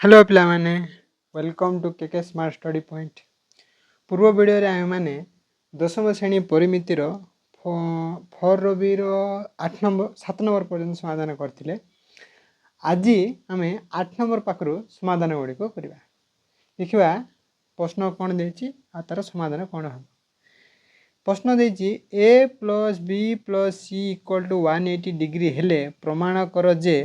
Hello पिलामाने welcome to KK smart study point. पूर्व video रे आमे माने दशम श्रेणी परिमितिर फोर रबीर 8 नंबर 7 नंबर पर्यंत समाधान करथिले। आज आमे 8 नंबर पाखरु समाधान गुडी को करबा। देखिबा प्रश्न कोन देछि आ तार समाधान कोन हम। प्रश्न देछि a + b + c = 180 डिग्री हेले प्रमाण कर जे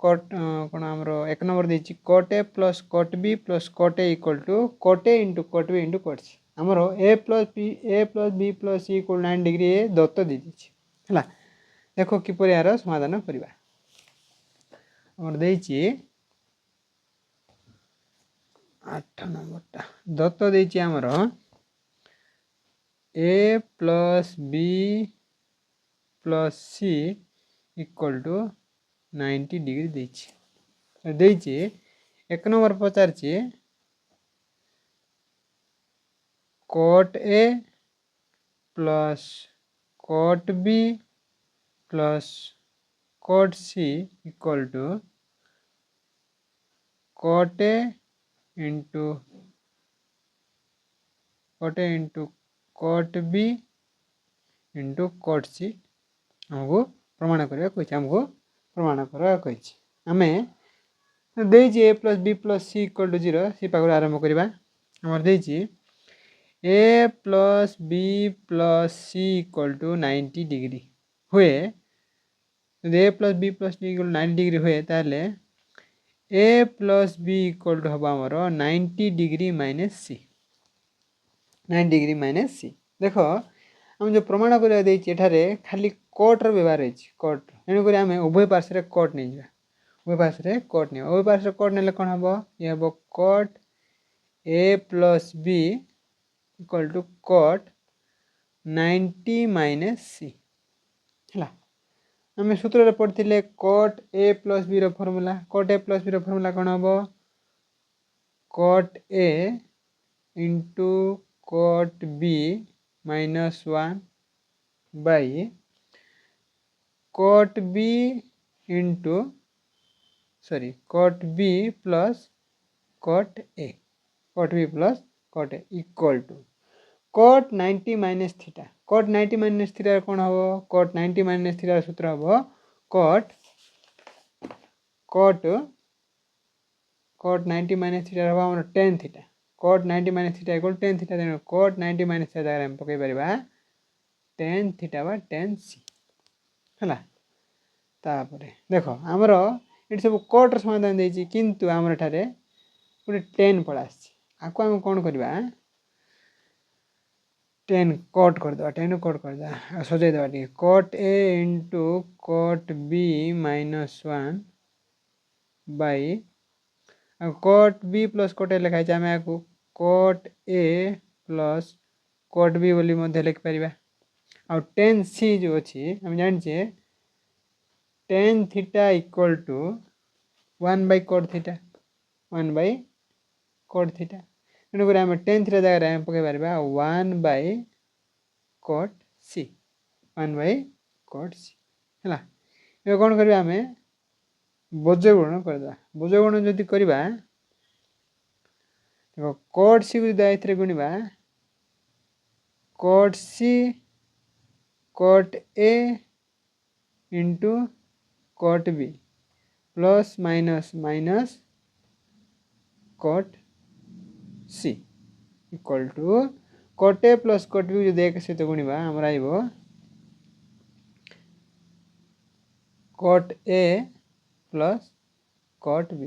कट कौन आमर एक नंबर देछि cot a + cot b + cot a = cot a * cot b * cot c। आमर a + b + c = 9 degree Dutt दे दिछि हला। देखो किपर यार समाधान करबा। आमर देछि 8 नंबरटा दत्त देछि आमर a + b + c = 90 डिग्री देछि। एक number पचारछि cot a + cot b + cot c = cot a * cot b * cot c हमको प्रमाण करबा कहिछि। आमे देछि a + b + c = 0 सी पाखरु आरंभ करबा। हमर देछि a + b + c = 90 डिग्री हुए। यदि a + b + c = 90 डिग्री हुए ताले a + b = हबा हमर 90 डिग्री - c 90 डिग्री - c। देखो हम जो प्रमाण करबा देछि एठारे खाली कोट रो व्यवहार अछि। कोट एनु करी हमें उभय पार्श्व रे कोट नै जा। उभय पार्श्व रे कोट नै। उभय पार्श्व रे कोट नेले कोन हबो ये हबो cot a + b = cot 90 - c हला। हमें सूत्र रे पढ़थिले cot a + b रो फार्मूला। cot a + b रो फार्मूला कोन हबो cot a * cot b - 1 by cot b plus cot a equal to cot 90 - theta। cot 90 - theta कौन हबो cot 90 - theta सूत्र हबो cot 90 - theta हबो हमर tan theta। cot 90 - theta = tan theta देनो cot 90 - theta जगह हम पकै परबा tan theta बा tan c हला। तापरे देखो हमरो इट सब कोट समाधान देछि किंतु हमर ठारे पुरे 10 पळाछि। आको हम कोन करबा 10 कोट कर दबा 10 कोट कर दा सजै दबा T cot a * cot b - 1 by cot b plus cot a लिखाइ छै। हमें आको cot a plus cot b बोली मध्ये लिख परिबा। आ tan c जो अछि हम जानि छै tan theta equal to 1 by cot theta 1 by cot theta एनु करे हम tan theta जगह हम पके परबा 1 by cot c 1 by cot c हला। ए कोन करबा हमें बोझ गुणन कर दबा। बोझ गुणन जदि करबा देखो cot c को दाइत्रे गुणिबा cot c cot a into cot b plus minus cot c equal to cot a plus cot b जो एक सहित गुणिबा हमरा आइबो cot a plus cot b।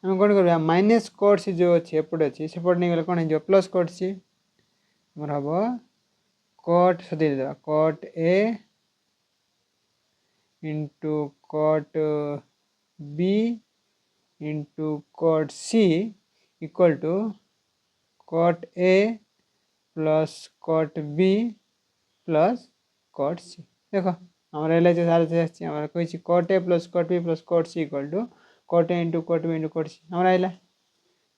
हम कोन करबा माइनस cot c जो अछि एपड अछि सेपड नै गेले कोन हो प्लस cot c हमर हबो cot सदे देबा cot a into cot b into cot c equal to cot a plus cot b plus cot c। देखो हमरा एले जे सारे से अछि हमरा कहै छी cot a plus cot b plus cot c equal to cot a into cot b into cot c हमरा एले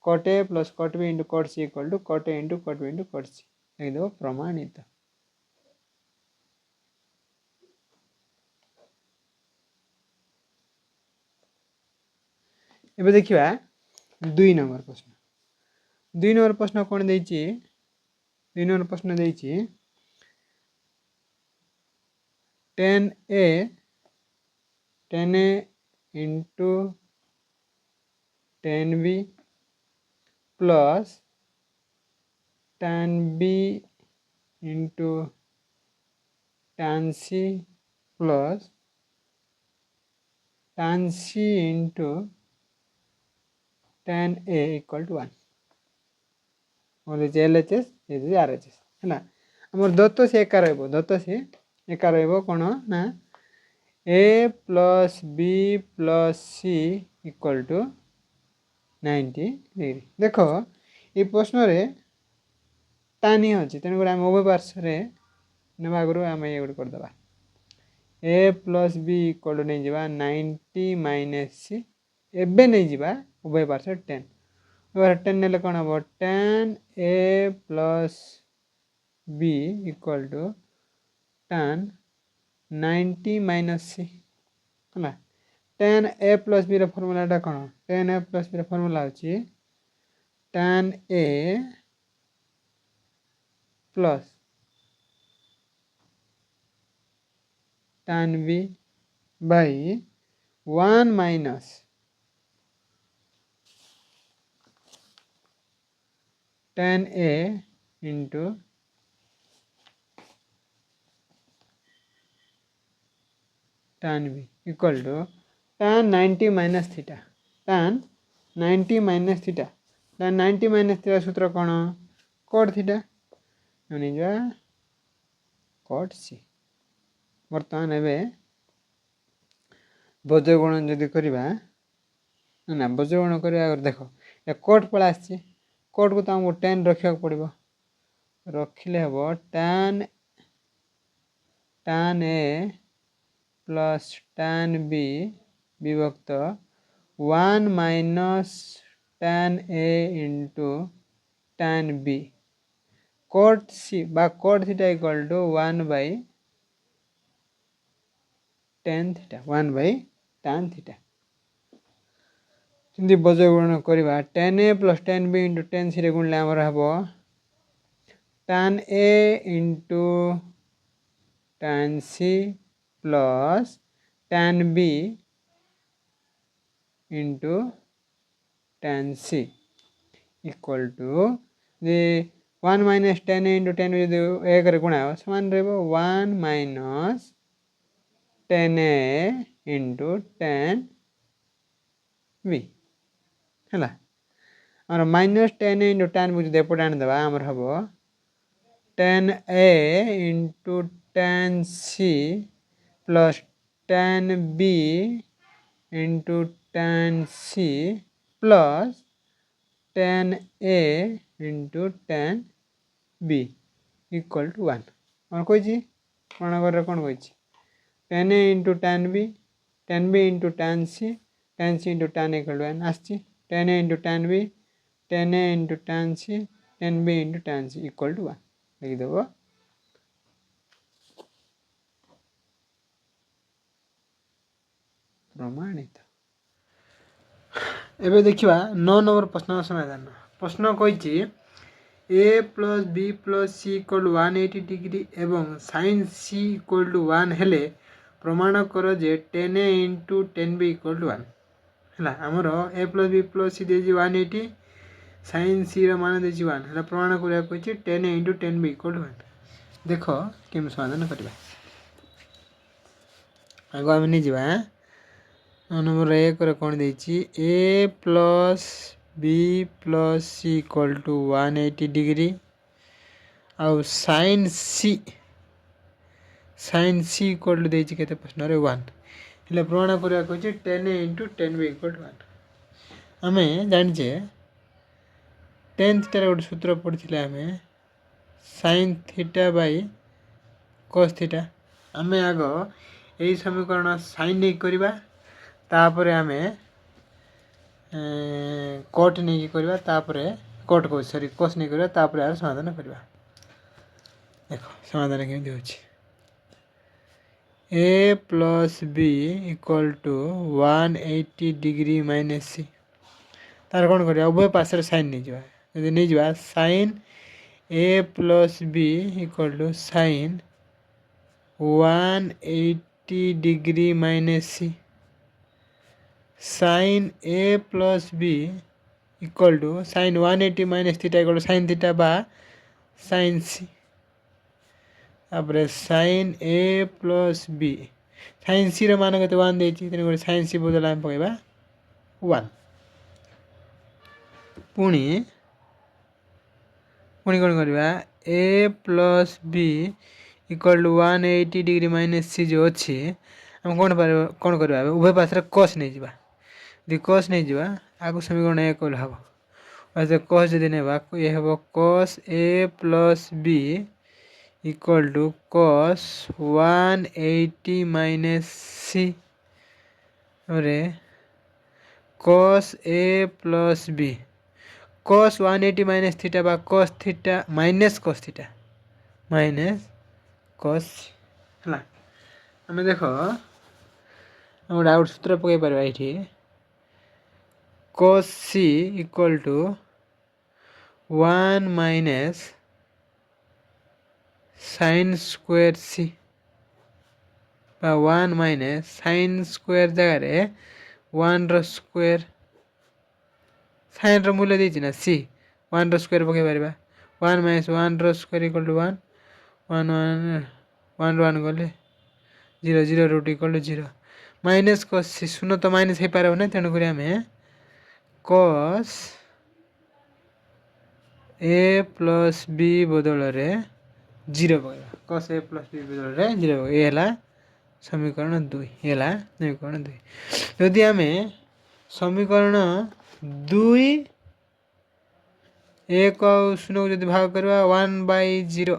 cot a plus cot b into cot c equal to cot a into cot b into cot c लिख दो प्रमाणित। एबे देखिबा 2 number प्रश्न 2 number प्रश्न कोन देछि 2 नंबर प्रश्न देछि 10a into 10b plus tan b into tan c plus tan c into tan a equal to 1 और LHS ये RHS है आमर दत्त से एका रहिबो दत्त से एका रहिबो कोन ना a plus b plus c equal to 90 degree देखो ये प्रश्न रे tan ही अछि तेन गुडा हम उभय पार्श्व रे नेबा गुरु हम ये गुड कर दबा a plus b equal to नहीं जिबा 90 minus c एबे नहीं जिबा उभय पार्श्व 10 और 10 नेले कोन हबो tan a plus b equal to tan 90 minus c है tan a plus b रो फार्मूला टा कोन tan a plus b रो फार्मूला अछि tan a plus tan b by 1 minus tan a into tan b equal to tan 90 minus theta tan 90 minus theta tan 90 minus theta सूत्र कोन cot theta अनि जा cot c वर्तमान एबे बज गुण जदि करबा ना बज गुण करबा देखो ए cot पळा आछि cot को त हमको 10 रखिया पड़िबो रखिले हबो tan a plus tan b विभक्त 1 minus tan a into tan b cot c बा cot theta equal to 1 by tan theta 1 by tan theta Sindhi बज गुण करबा tan a plus tan b into tan c रे गुणले हमर हबो tan a into tan c plus tan b into tan c equal to the 1 minus tan a into tan b जो एक रे गुणा समान रहबो 1 minus tan a into tan b हला और minus tan a into tan b जो एपट आन देबा हमर हबो tan a into tan c plus tan b into tan c plus tan a into tan b equal to 1 और कोई जी कोन कर कोन कोई tan a into tan b into tan c into tan a equal to 1 आछि tan a into tan b tan a into tan c tan b into tan c equal to 1 लिख देबो प्रमाणित एबे देखिबा 9 नंबर प्रश्न समाधान प्रश्न कहिछि a plus b plus c equal to 180 degree एवं sin c equal to 1 हेले प्रमाण कर जे tan a into tan b equal to 1 हला हमरो a plus b plus c देछि 180 sin c रो मान देछि 1 हला प्रमाण करिया कहिछि tan a into tan b equal to 1 देखो केम समाधान करबा आगो हम नै जिबा नंबर 1 रे कोन देछि a plus b plus c equal to 180 degree और sin c equal to देछि केते प्रश्न रे 1 हेले प्रमाण करिया कहिछि tan a into tan b equal to 1 हमें जानि जे tan थीटा रे सूत्र पढिथिले हमें sin theta by cos theta हमें आगो एई समीकरण sin नै करबा तापरे हमें cot नै करबा तापरे cot को सॉरी cos नै करबा तापरे आर समाधान करबा देखो समाधान केमि होछि a plus b equal to 180 degree minus c तार कौन कर उभय पास साइन नहीं जा जब नहीं जा sine a plus B equal to sine 180 degree minus c sine a plus B equal to sine 180 minus theta equal to sine theta बा साइन सी तापर sine a plus b sine c मान के 1 देती sign C बदल आम पकड़ा 1 पुणी पुणी कौन करवा A plus B equal to 180 degree minus C जो अच्छी आम कौन करवा उभय पास कस नहीं जावा यदि कस नहीं जावा आगु समीकरण ए कल हम वैसे कस जदि नेबा ये हम cos A plus B equal to cos 180 minus C cos A plus B cos 180 minus theta बा cos theta minus cos theta minus cos है आम देख हम गोटे आउट सूत्र पकई पार ये cos c इक्वल to 1 minus sin square c 1 minus sin square जगह 1 रो स्क्वायर साइन रूल्य देती ना सी 1 स्क्वायर पकई पार 1 माइनस 1 स्क्वायर इक्वल टू 1 1 1 1 गले 0 0 root equal to 0 minus cos C शून्य तो माइनस हो पार ना तेणुक आम कस ए प्लस बी बदल 0 पकड़ा कस ए प्लस बी बदल 0 ये समीकरण 2 ये समीकरण 2 यदि आम समीकरण 2 एक शून्य को भाग करवा 1/0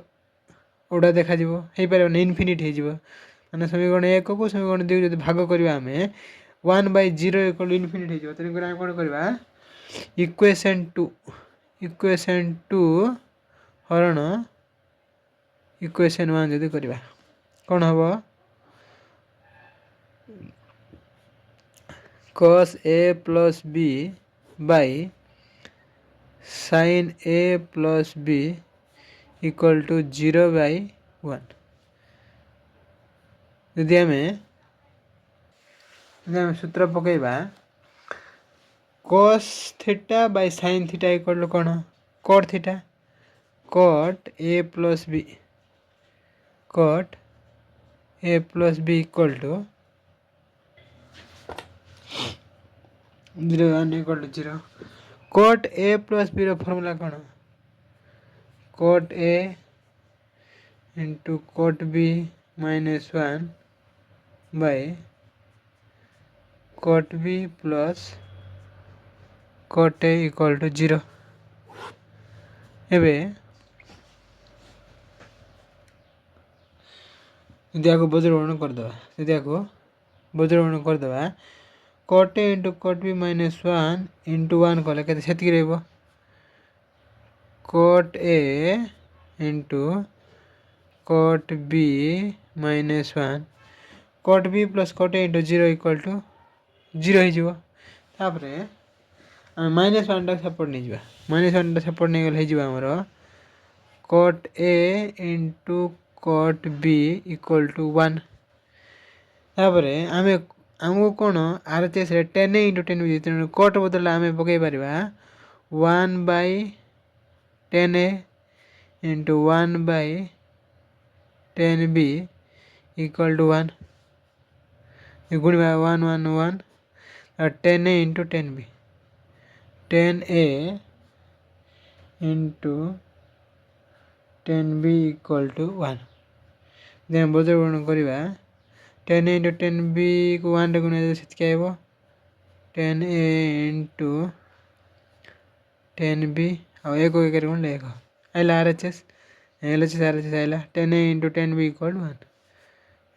ओडा देखा हो पार इनफिनिट हो मैंने समीकरण 1 को समीकरण 2 जो भाग करवा आम 1/0 इक्वल इनफिनिट हो तेणुक आम कौन करवा इक्वेशन 2 हरण इक्वेशन 1 जदि करवा कौन हम cos a plus b by sine a plus B equal to 0/1 यदि आम सूत्र पकईबा cos theta by sine theta equal to कौन cot theta cot a plus b cot a plus B equal to 0 equal to 0 cot a plus b formula कौन cot a into cot b minus 1 by cot b plus cot a equal to 0 एबे यदि आपको बज्रवर्ण करदे यदि आपको बज्रवर्ण करदे cot a into cot b minus 1 into 1 कले के cot a into cot b minus 1 cot b plus cot a into 0 equal to 0 होपरे आम माइनस 1 टा सपोर्ट नहीं जावा माइनस 1 टा सपोर्ट नहीं गले आमर cot a into cot b equal to 1 तापरे आम आमको कौन आर एच एस 10 इंटू 10 भी तेणु cot बदल आम पकई पार 1/10 a into 1/10 b equal to 1 गुणवा 1 1 1 10 a into 10 b 10 a into 10 b equal to 1 जब बज्रवर्ण करवा 10 a इंटू 10 b को 1 रे गुणा से 10 a इंटू 10 b और एक गुण एक आइला आर एच एस आइला 10 a इंटू 10 b इक्वल 1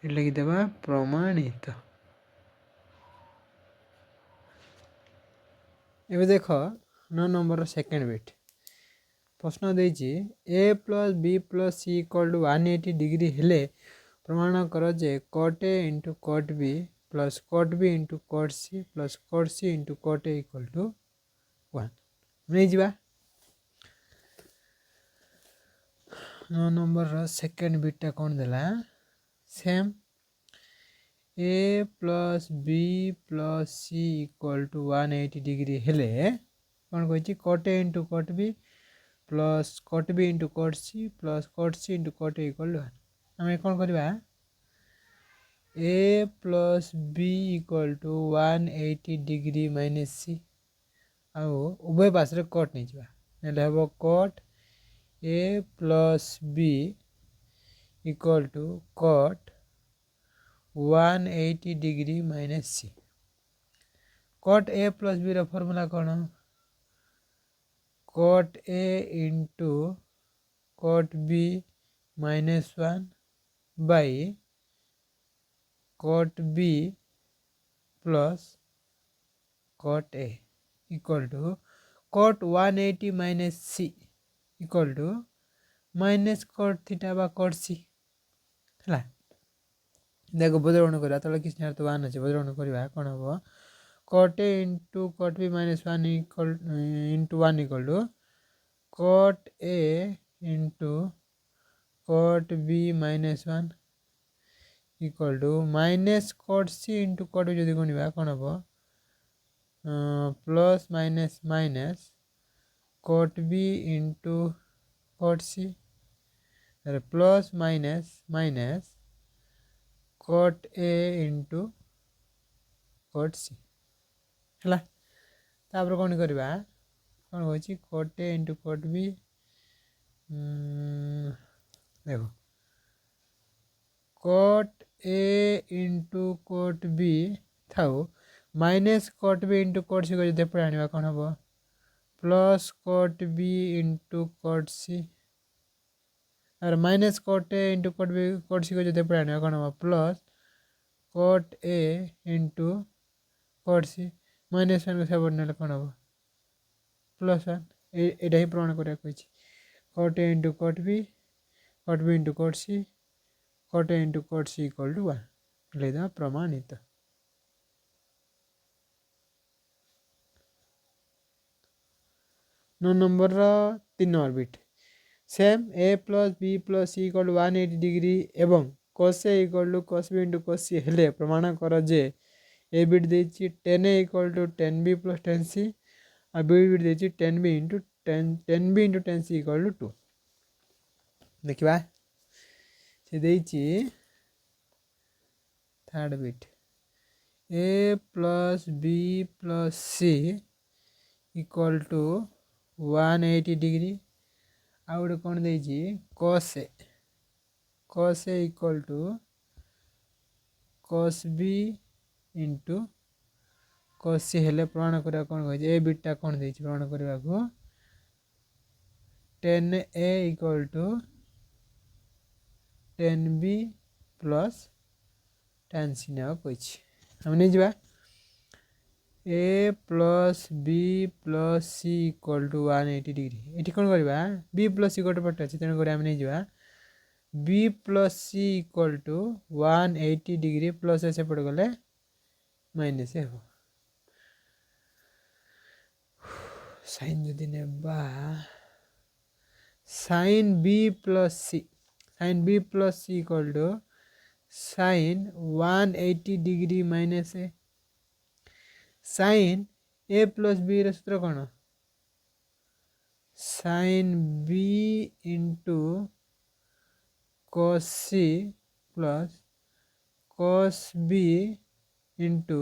ये लिखिदेवा प्रमाणित एवं देख 9 नंबर सेकेंड बिट प्रश्न देछि A plus B plus C equal to 180 degree हेले प्रमाण कर जे cot a into cot b plus cot b into cot c plus cot c into cot a equal to 1 नहीं जीवा 9 नंबर रो second बिटा कोन देला सेम a प्लस b प्लस c इक्वल टू 180 डिग्री हेले कोन कहछि cot a into cot b plus cot b into cot c plus cot c into cot a equal 1 हम कोन करबा a plus b equal to 180 degree minus c आउ उभय पास रे cot नै जिबा नेले हबो cot a plus b equal to cot 180 degree minus c cot a plus b रो फार्मूला कोन cot a into cot b minus 1 by cot b plus cot a equal to cot 180 minus c equal to minus cot theta by cot c है देखो बदलण करा तो किसने तो 1 আছে बदलण करबा कोन हो cot a into cot b minus 1 equal into 1 equal to cot a into cot b minus 1 equal to minus cot c into cot b जदि गनिबा कोन हो plus minus minus cot b into cot c plus minus minus cot a into cot c हला तापर कोन करबा कोन होची cot a into cot b देखो cot a into cot b थाउ minus cot b into cot c को जदि परानिबा कोन हबो plus cot b into cot c और minus cot a into cot b cot c को जदि परानिबा कोन हबो plus cot a into cot c minus 1 को सब नेले कोन हबो प्लस 1 एटा ही प्रमाण करिया कहिछि cot a into cot b into cot c cot a into cot c equal to 1 लेदा प्रमाणित 9 number 3 orbit same a plus b plus c equal to 180 degree एवं cos a equal to cos b into cos c हेले प्रमाण कर जे a bit देछि 10a equal to 10b plus 10c और b bit देछि 10b into 10b into 10c equal to 2 देखिबा से देछि third bit a plus b plus c equal to 180 degree आउट कौन देछि cos a equal to cos b into cos c हेले प्रमाण करा कौन कहै ए बिटा कौन देछि प्रमाण करबा को 10a equal to 10b plus 10c ना कहछि हम नै जिबा a plus b plus c equal to 180 degree एठी कोन करबा b plus c गोटे पट अछि तेन करे हम नै जिबा b plus c equal to 180 degree plus से पड़ गले माइनस हो sin जदि नेबा sin b plus c equal to sin 180 degree minus a sin a plus b ର ସୂତ୍ର କ'ଣ sin b into cos c plus cos b into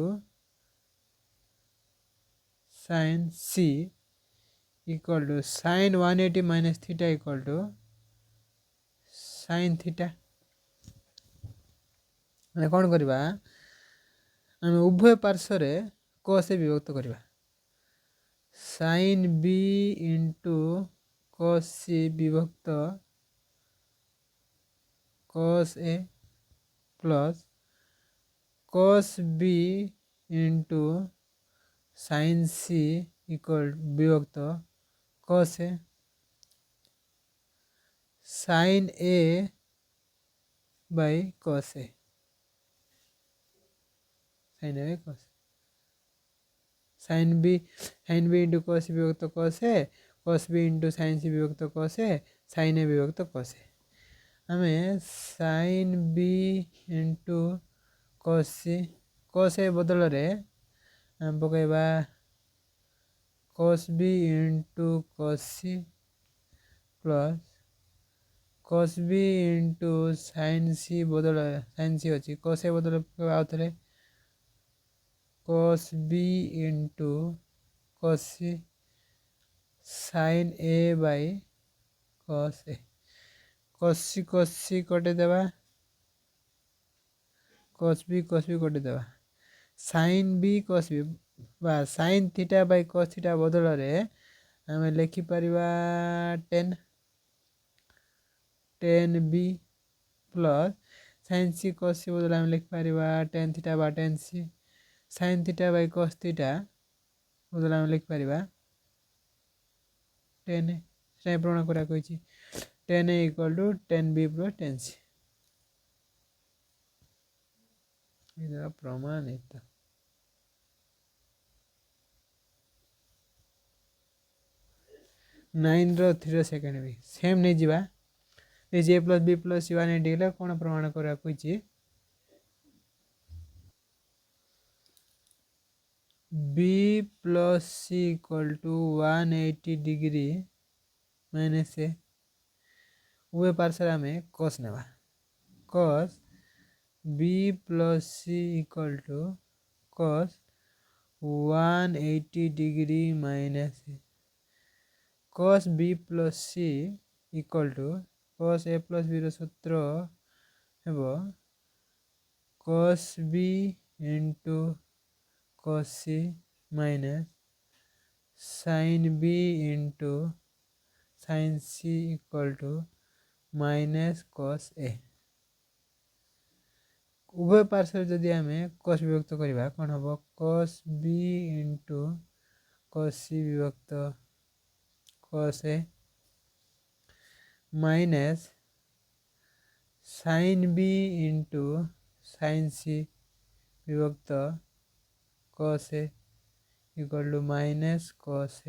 sin c equal to sin 180 minus theta equal to sin theta माने कोन करबा हम उभय पार्श्व रे cos a विभक्त करबा sin b into cos c विभक्त cos a plus cos b into sin c equal विभक्त cos a sin a by cos a sin a by cos sine B into cos विभक्त cos A, cos B into sine C विभक्त cos A, sine A विभक्त cos A. आम sine B into cos A बदल आम पकईबा cos B into cos C plus cos B into sine C बदल sine सी अच्छी कस A बदल पकईबा आउ थे cos B into cos C sine A by cos A. Cos C कटेदेवा कस बी कटेदेवा साइन बी कस बी बा sine theta by cos theta बदल आम लिखिपर 10 B plus sine C cos C बदल आम लिखिपर 10 थीटा बा 10 C sine theta by cos theta बदल आम लिखिपर 10 से प्रमाण करा 10 equal to 10 B plus 10 C प्रमाणित। 9 रो 3 सेकेंड भी सेम नहीं जीवा A plus B plus C one eighty कौन प्रमाण करा B plus C equal to 180 degree minus A उभय पार्श्व आम कस नेबा cos B plus C equal to cos 180 degree minus A cos B plus C equal to cos A plus B सूत्र है cos B into cos C minus sine B into sine C equal to minus cos ए उभय पार्श्व जदि आम कस विभक्त करवा कौन हम कस बी इंटू कस सी विभक्त cos A minus sine B into sine C विभक्त cos A equal to minus cos A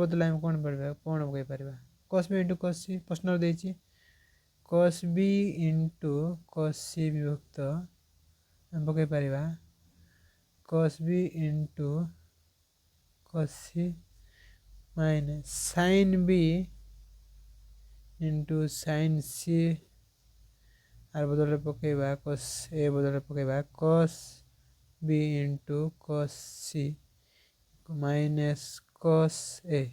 बदल आम कौन पढ़ा कौन पकई पार कस बी इंटू कस सी प्रश्न देती कस बी इंटू कस सी विभक्त आम पकई पार cos B into cos C minus sine B into sine C आर बदल पकईबा कस ए बदल पकईबा cos B into cos C minus cos A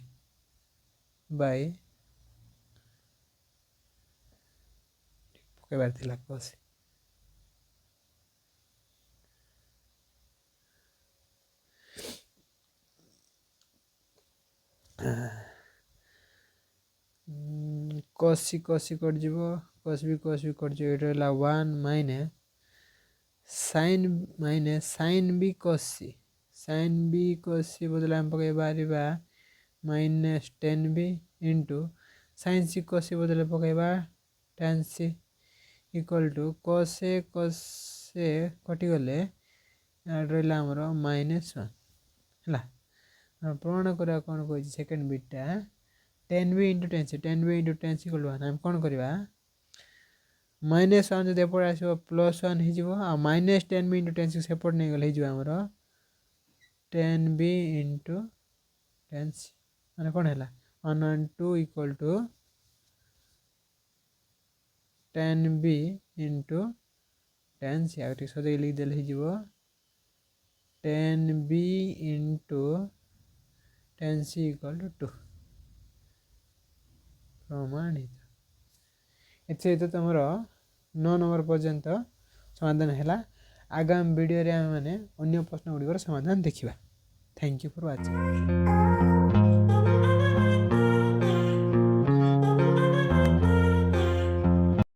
by पकईबार थिला कस कसी कट जीव कस भी कट जीव ये रहा 1 माइनस साइन बी कस सी बदल आम पकई power minus 10 b into sine C cos C बदल पकईबा 10 सी इक्वल टू कस ए कटिगले रहा आमर माइनस 1 है प्रमाण करा कौन कह सेकेंड बिटा 10 b into 10 c equal to 1 आम कौन करवा माइनस 1 जो एपटे आसो प्लस 1 हो माइनस 10 बी इंटू 10 सी सेपट नहीं गले आमर 10 बी इंटू 10 सी मैंने कौन है 1 1 2 इक्वल टू 10 बी इंटू 10 सी आगे सजे लिखिदेले 10 b into 10 c equal to 2 प्रमाणित। एसे तो तुम 9 नंबर पर्यंत समाधान है। आगामी वीडियो रे आम मैंने अन्य प्रश्न गुड़िकर समाधान देखा। Thank you for watching.